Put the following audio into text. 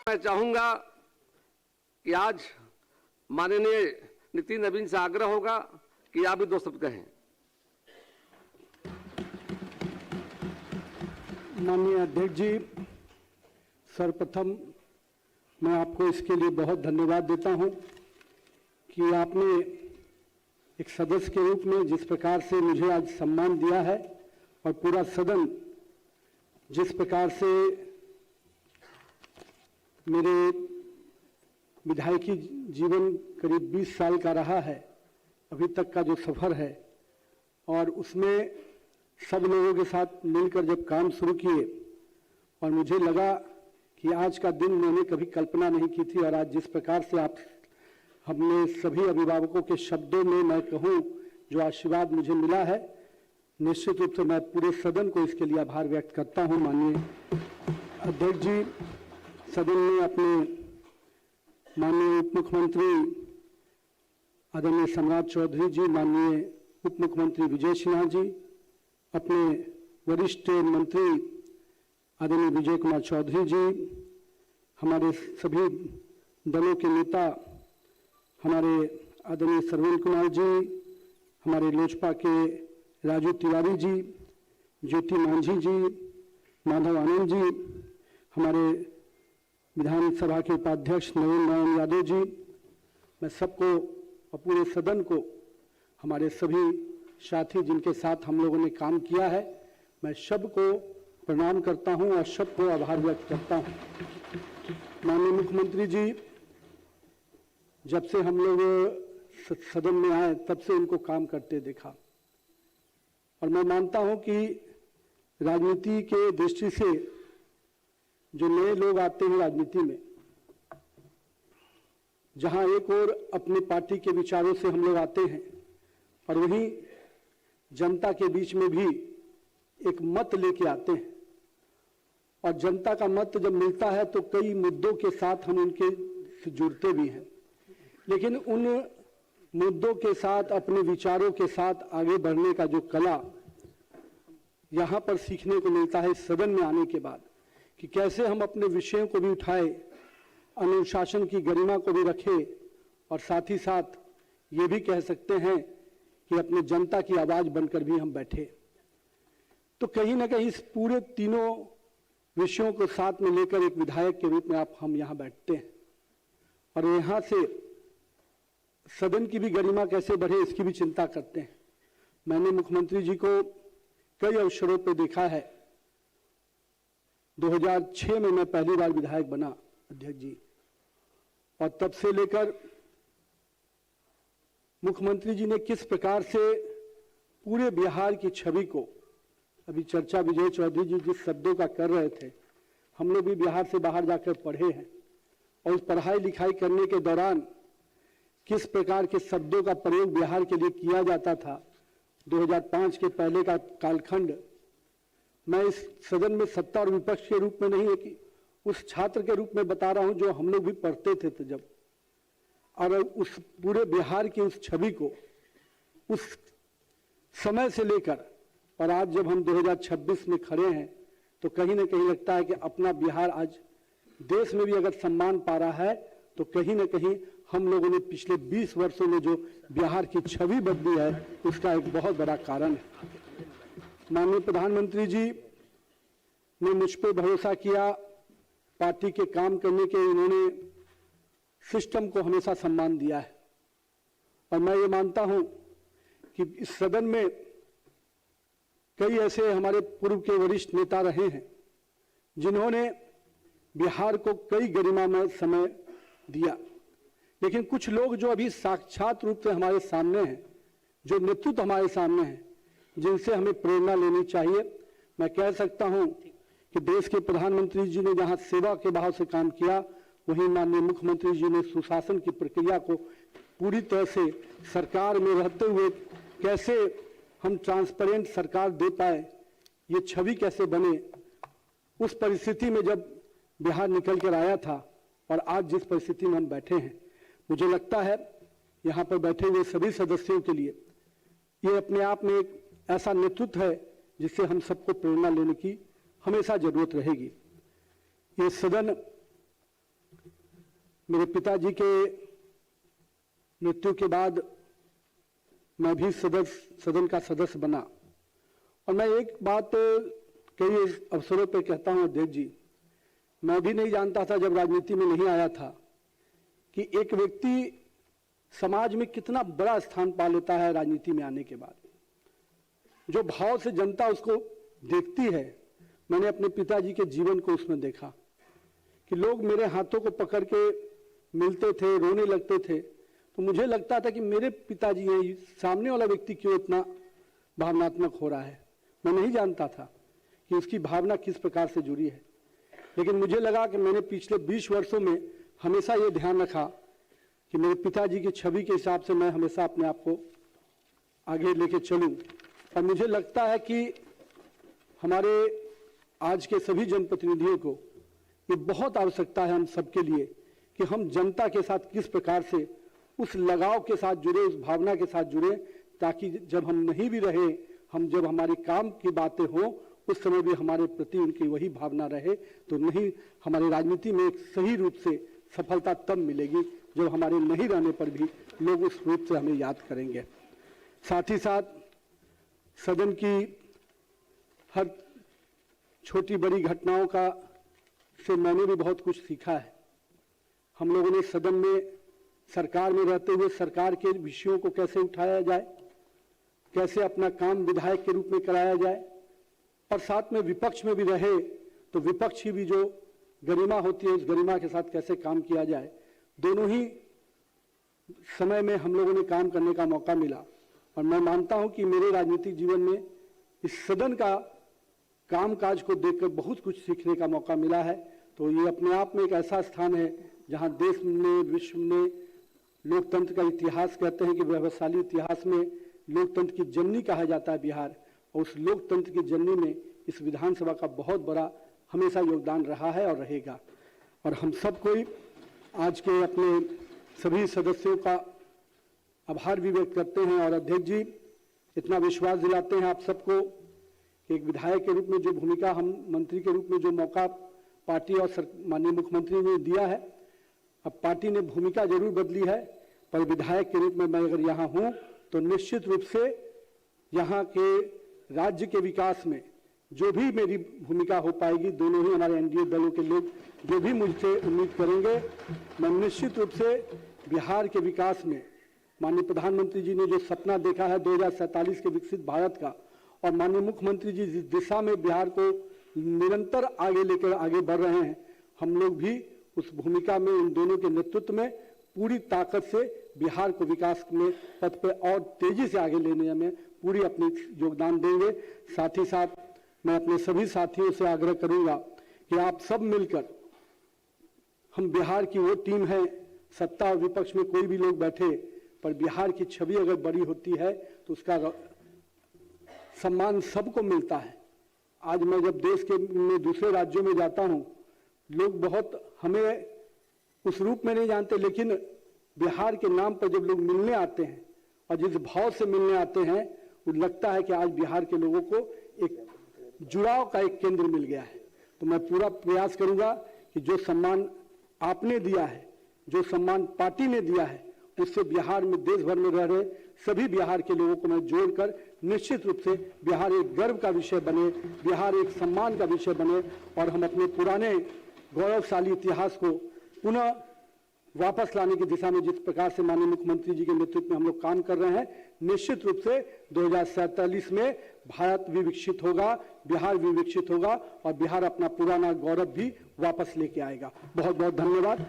मैं चाहूंगा कि आज माननीय नितिन नवीन से आग्रह होगा कि आप भी दो शब्द कहें। माननीय अध्यक्ष जी, सर्वप्रथम मैं आपको इसके लिए बहुत धन्यवाद देता हूं कि आपने एक सदस्य के रूप में जिस प्रकार से मुझे आज सम्मान दिया है और पूरा सदन जिस प्रकार से मेरे विधायकी जीवन करीब 20 साल का रहा है, अभी तक का जो सफ़र है, और उसमें सब लोगों के साथ मिलकर जब काम शुरू किए और मुझे लगा कि आज का दिन मैंने कभी कल्पना नहीं की थी, और आज जिस प्रकार से आप हमने सभी अभिभावकों के शब्दों में मैं कहूँ जो आशीर्वाद मुझे मिला है, निश्चित रूप से मैं पूरे सदन को इसके लिए आभार व्यक्त करता हूँ। माननीय अध्यक्ष जी, सदन ने अपने माननीय उप मुख्यमंत्री आदरणीय सम्राट चौधरी जी, माननीय उप मुख्यमंत्री विजय सिन्हा जी, अपने वरिष्ठ मंत्री आदरणीय विजय कुमार चौधरी जी, हमारे सभी दलों के नेता हमारे आदरणीय सरवीन कुमार जी, हमारे लोजपा के राजू तिवारी जी, ज्योति मांझी जी, माधव आनंद जी, हमारे विधानसभा के उपाध्यक्ष नवीन नारायण यादव जी, मैं सबको और पूरे सदन को, हमारे सभी साथी जिनके साथ हम लोगों ने काम किया है, मैं सबको प्रणाम करता हूं और सबको आभार व्यक्त करता हूं। माननीय मुख्यमंत्री जी, जब से हम लोग सदन में आए तब से इनको काम करते देखा, और मैं मानता हूं कि राजनीति के दृष्टि से जो नए लोग आते हैं राजनीति में, जहां एक और अपनी पार्टी के विचारों से हम लोग आते हैं और वहीं जनता के बीच में भी एक मत लेके आते हैं, और जनता का मत जब मिलता है तो कई मुद्दों के साथ हम उनके से जुड़ते भी हैं, लेकिन उन मुद्दों के साथ अपने विचारों के साथ आगे बढ़ने का जो कला यहाँ पर सीखने को मिलता है सदन में आने के बाद, कि कैसे हम अपने विषयों को भी उठाए, अनुशासन की गरिमा को भी रखें, और साथ ही साथ ये भी कह सकते हैं कि अपने जनता की आवाज बनकर भी हम बैठे। तो कहीं ना कहीं इस पूरे तीनों विषयों को साथ में लेकर एक विधायक के रूप में हम यहाँ बैठते हैं, और यहाँ से सदन की भी गरिमा कैसे बढ़े इसकी भी चिंता करते हैं। मैंने मुख्यमंत्री जी को कई अवसरों पर देखा है। 2006 में मैं पहली बार विधायक बना अध्यक्ष जी, और तब से लेकर मुख्यमंत्री जी ने किस प्रकार से पूरे बिहार की छवि को, अभी चर्चा विजय चौधरी जी जिस शब्दों का कर रहे थे, हम लोग भी बिहार से बाहर जाकर पढ़े हैं, और उस पढ़ाई लिखाई करने के दौरान किस प्रकार के शब्दों का प्रयोग बिहार के लिए किया जाता था। 2005 के पहले का कालखंड मैं इस सदन में सत्ता और विपक्ष के रूप में नहीं है कि उस छात्र के रूप में बता रहा हूं जो हम लोग भी पढ़ते थे तो जब, और उस पूरे बिहार की उस छवि को उस समय से लेकर और आज जब हम 2026 में खड़े हैं तो कहीं ना कहीं लगता है कि अपना बिहार आज देश में भी अगर सम्मान पा रहा है तो कहीं ना कहीं हम लोगों ने पिछले 20 वर्षों में जो बिहार की छवि बदली है उसका एक बहुत बड़ा कारण है। माननीय प्रधानमंत्री जी ने मुझ पर भरोसा किया, पार्टी के काम करने के इन्होंने सिस्टम को हमेशा सम्मान दिया है, और मैं ये मानता हूं कि इस सदन में कई ऐसे हमारे पूर्व के वरिष्ठ नेता रहे हैं जिन्होंने बिहार को कई गरिमामय समय दिया, लेकिन कुछ लोग जो अभी साक्षात रूप से हमारे सामने हैं, जो नेतृत्व हमारे सामने हैं, जिनसे हमें प्रेरणा लेनी चाहिए। मैं कह सकता हूं कि देश के प्रधानमंत्री जी ने जहां सेवा के भाव से काम किया, वहीं माननीय मुख्यमंत्री जी ने सुशासन की प्रक्रिया को पूरी तरह से सरकार में रहते हुए कैसे हम ट्रांसपेरेंट सरकार दे पाए, ये छवि कैसे बने, उस परिस्थिति में जब बिहार निकल कर आया था और आज जिस परिस्थिति में हम बैठे हैं, मुझे लगता है यहाँ पर बैठे हुए सभी सदस्यों के लिए ये अपने आप में एक ऐसा नेतृत्व है जिससे हम सबको प्रेरणा लेने की हमेशा जरूरत रहेगी। ये सदन मेरे पिताजी के मृत्यु के बाद मैं भी सदन का सदस्य बना और मैं एक बात कई अवसरों पर कहता हूं अध्यक्ष जी, मैं भी नहीं जानता था जब राजनीति में नहीं आया था कि एक व्यक्ति समाज में कितना बड़ा स्थान पा लेता है राजनीति में आने के बाद। जो भाव से जनता उसको देखती है, मैंने अपने पिताजी के जीवन को उसमें देखा कि लोग मेरे हाथों को पकड़ के मिलते थे, रोने लगते थे, तो मुझे लगता था कि मेरे पिताजी ये सामने वाला व्यक्ति क्यों इतना भावनात्मक हो रहा है। मैं नहीं जानता था कि उसकी भावना किस प्रकार से जुड़ी है, लेकिन मुझे लगा कि मैंने पिछले 20 वर्षों में हमेशा ये ध्यान रखा कि मेरे पिताजी की छवि के हिसाब से मैं हमेशा अपने आप को आगे लेके चलूं। और मुझे लगता है कि हमारे आज के सभी जनप्रतिनिधियों को ये बहुत आवश्यकता है हम सबके लिए कि हम जनता के साथ किस प्रकार से उस लगाव के साथ जुड़े, उस भावना के साथ जुड़े, ताकि जब हम नहीं भी रहे, हम जब हमारे काम की बातें हों उस समय भी हमारे प्रति उनकी वही भावना रहे, तो नहीं हमारी राजनीति में एक सही रूप से सफलता तब मिलेगी जब हमारे नहीं रहने पर भी लोग उस रूप से हमें याद करेंगे। साथ ही साथ सदन की हर छोटी बड़ी घटनाओं का से मैंने भी बहुत कुछ सीखा है। हम लोगों ने सदन में सरकार में रहते हुए सरकार के विषयों को कैसे उठाया जाए, कैसे अपना काम विधायक के रूप में कराया जाए, और साथ में विपक्ष में भी रहे तो विपक्ष की भी जो गरिमा होती है उस गरिमा के साथ कैसे काम किया जाए। दोनों ही समय में हम लोगों ने काम करने का मौका मिला और मैं मानता हूं कि मेरे राजनीतिक जीवन में इस सदन का कामकाज को देखकर बहुत कुछ सीखने का मौका मिला है। तो ये अपने आप में एक ऐसा स्थान है जहां देश में, विश्व में लोकतंत्र का इतिहास कहते हैं कि वैभवशाली इतिहास में लोकतंत्र की जननी कहा जाता है बिहार, और उस लोकतंत्र की जननी में इस विधानसभा का बहुत बड़ा हमेशा योगदान रहा है और रहेगा। और हम सब कोई आज के अपने सभी सदस्यों का आभार भी व्यक्त करते हैं और अध्यक्ष जी इतना विश्वास दिलाते हैं आप सबको कि एक विधायक के रूप में जो भूमिका, हम मंत्री के रूप में जो मौका पार्टी और माननीय मुख्यमंत्री ने दिया है, अब पार्टी ने भूमिका जरूर बदली है, पर विधायक के रूप में मैं अगर यहाँ हूँ तो निश्चित रूप से यहाँ के राज्य के विकास में जो भी मेरी भूमिका हो पाएगी, दोनों ही हमारे एनडीए दलों के लोग जो भी मुझसे उम्मीद करेंगे, मैं निश्चित रूप से बिहार के विकास में माननीय प्रधानमंत्री जी ने जो सपना देखा है 2047 के विकसित भारत का, और माननीय मुख्यमंत्री जी जिस दिशा में बिहार को निरंतर आगे लेकर आगे बढ़ रहे हैं, हम लोग भी उस भूमिका में उन दोनों के नेतृत्व में पूरी ताकत से बिहार को विकास में पथ पे और तेजी से आगे लेने में पूरी अपनी योगदान देंगे। साथ ही साथ मैं अपने सभी साथियों से आग्रह करूंगा कि आप सब मिलकर, हम बिहार की वो टीम है, सत्ता और विपक्ष में कोई भी लोग बैठे, पर बिहार की छवि अगर बड़ी होती है तो उसका सम्मान सबको मिलता है। आज मैं जब देश के में दूसरे राज्यों में जाता हूं, लोग बहुत हमें उस रूप में नहीं जानते, लेकिन बिहार के नाम पर जब लोग मिलने आते हैं और जिस भाव से मिलने आते हैं, वो लगता है कि आज बिहार के लोगों को एक जुड़ाव का एक केंद्र मिल गया है। तो मैं पूरा प्रयास करूंगा कि जो सम्मान आपने दिया है, जो सम्मान पार्टी ने दिया है, उससे बिहार में देश भर में रह रहे सभी बिहार के लोगों को मैं जोड़कर निश्चित रूप से बिहार एक गर्व का विषय बने, बिहार एक सम्मान का विषय बने, और हम अपने पुराने गौरवशाली इतिहास को पुनः वापस लाने की दिशा में जिस प्रकार से माननीय मुख्यमंत्री जी के नेतृत्व में हम लोग काम कर रहे हैं, निश्चित रूप से 2047 में भारत भी विकसित होगा, बिहार भी विकसित होगा और बिहार अपना पुराना गौरव भी वापस लेके आएगा। बहुत बहुत धन्यवाद।